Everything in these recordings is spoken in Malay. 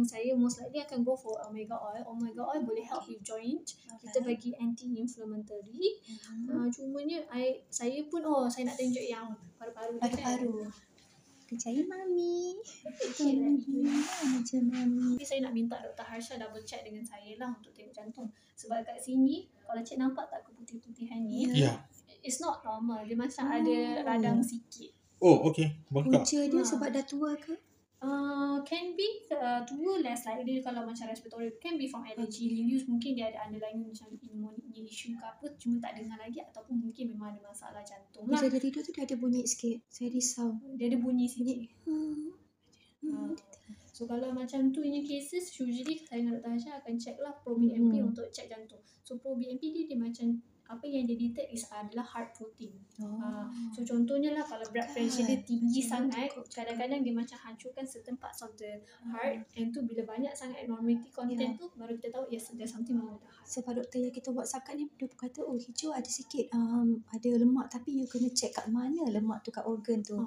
saya most likely akan go for omega oil. Omega oil boleh help with joint. Kita bagi anti-inflammatory. Cumanya saya pun saya nak tunjuk yang paru-paru dia kan. Percaya mami. Tapi saya nak minta Dr. Harsha double check dengan saya lah untuk tengok jantung. Sebab kat sini kalau cik nampak tak keputih-putihan ni, it's not normal. Dia macam ada radang sikit. Oh, okay. Bengkak. Punca dia sebab dah tua ke? Can be tua less likely kalau macam respiratory, can be from allergy. Use mungkin dia ada underlying macam pneumonia issue ke apa, cuma tak dengar lagi, ataupun mungkin memang ada masalah jantung lah. Bila dia tidur tu dia ada bunyi sikit. Saya risau. Dia ada bunyi sikit. So kalau macam tu punya cases, usually saya dengan Dr. Harsha akan check lah ProBNP untuk check jantung. So ProBNP dia macam apa yang dia detect adalah heart protein. So contohnya lah kalau blood pressure dia tinggi sangat, kadang-kadang dia macam hancurkan certain parts of the heart, and tu bila banyak sangat abnormality content tu baru kita tahu yes, there's something wrong with the heart. Sebab doktor yang kita buat sakat ni dia berkata hijau ada sikit ada lemak, tapi you kena check kat mana lemak tu, kat organ tu.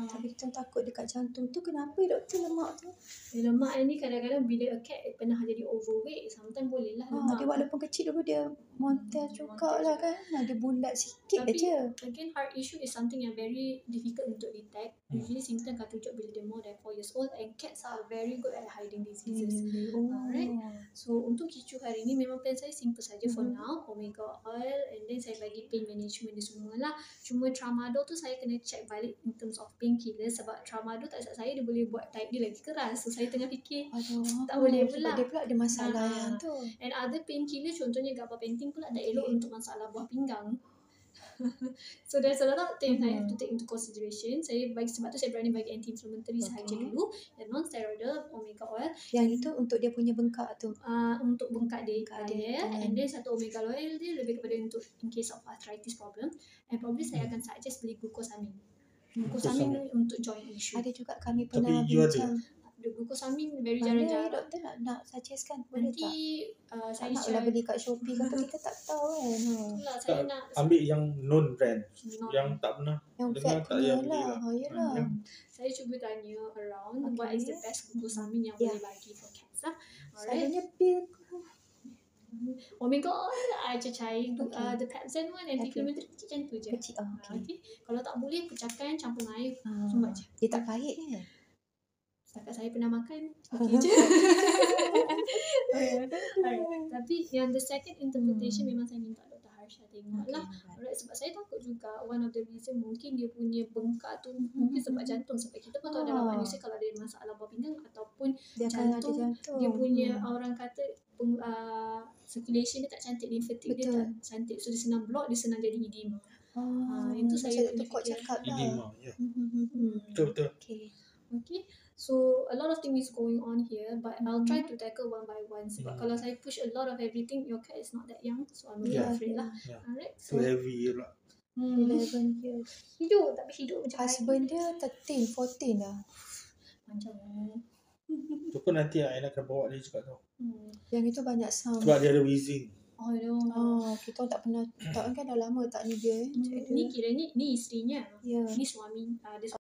Tapi kita takut dekat jantung tu. Kenapa doktor lemak tu? Lemak ni kadang-kadang bila a cat pernah jadi overweight, sometimes boleh lah lemak. Dia walaupun kecil dulu dia montel juga lah kan. Dia bulat sikit aja. Again, heart issue is something yang very difficult untuk detect. Usually symptom akan tunjuk bila dia more than 4 years old, and cats are very good at hiding diseases. Alright. So untuk Kicu hari ni memang plan saya simple saja for now. Omega oil, and then saya bagi pain management dia semua lah. Cuma tramadol tu saya kena check balik in terms of painkiller, sebab tramadol tak silap saya dia boleh buat diet dia lagi keras. So saya tengah fikir tak boleh pula. Dia pula ada masalah yang tu. And other painkiller contohnya gabapentin pula tak elok untuk masalah buah pinggang. So there's a lot of things I have to take into consideration. Saya bagi, sebab tu saya berani bagi anti-inflammatory sahaja dulu, dan non-steroidal omega oil. Yang itu untuk dia punya bengkak tu. Untuk bengkak dia. And then satu omega oil dia lebih kepada untuk in case of arthritis problem. And probably saya akan suggest beli glucosamine. Glucosamine untuk joint issue. Ada juga kami pernah bincang. The glucosamine very jarang-jarang. Doktor nak suggestkan boleh tak? Saya nak beli kat Shopee ke apa, kita tak tahu kan. Itulah saya nak ambil yang non brand, yang tak pernah dengar, tak payah beli lah. Saya cuba tanya around what is the best glucosamine yang boleh bagi for cats lah. Selalunya pil omega oil cair, the Pepsan one anti-inflammatory macam tu je. Okay. Kalau tak boleh pecahkan, campur air, semua je. Dia tak pahit kan? Setakat saya pernah makan, okey je. Tapi yang the second interpretation memang saya minta Dr. Harsha tengok lah. Sebab saya takut juga one of the reason mungkin dia punya bengkak tu mungkin sebab jantung. Sebab kita pun tahu dalam manusia kalau ada masalah buah pinggang ataupun jantung, dia punya orang kata circulation dia tak cantik, lymphatic dia tak cantik. So dia senang block, dia senang jadi edema. Itu saya tukar cakap lah. Edema, betul-betul. Okay. So a lot of things is going on here, but I'll try to tackle one by one. Sebab kalau saya push a lot of everything, your cat is not that young, so I'm really afraid lah. Alright. So heavy pula. 11 years. Hidup, tapi hidup macam husband dia 13, 14 lah. Macam tu pun nanti I akan bawa dia juga tau. Yang itu banyak sound. Sebab dia ada wheezing. Kita tak pernah, tak kan dah lama tak ni dia. Ni kiranya ni isterinya. Ni suami. Dia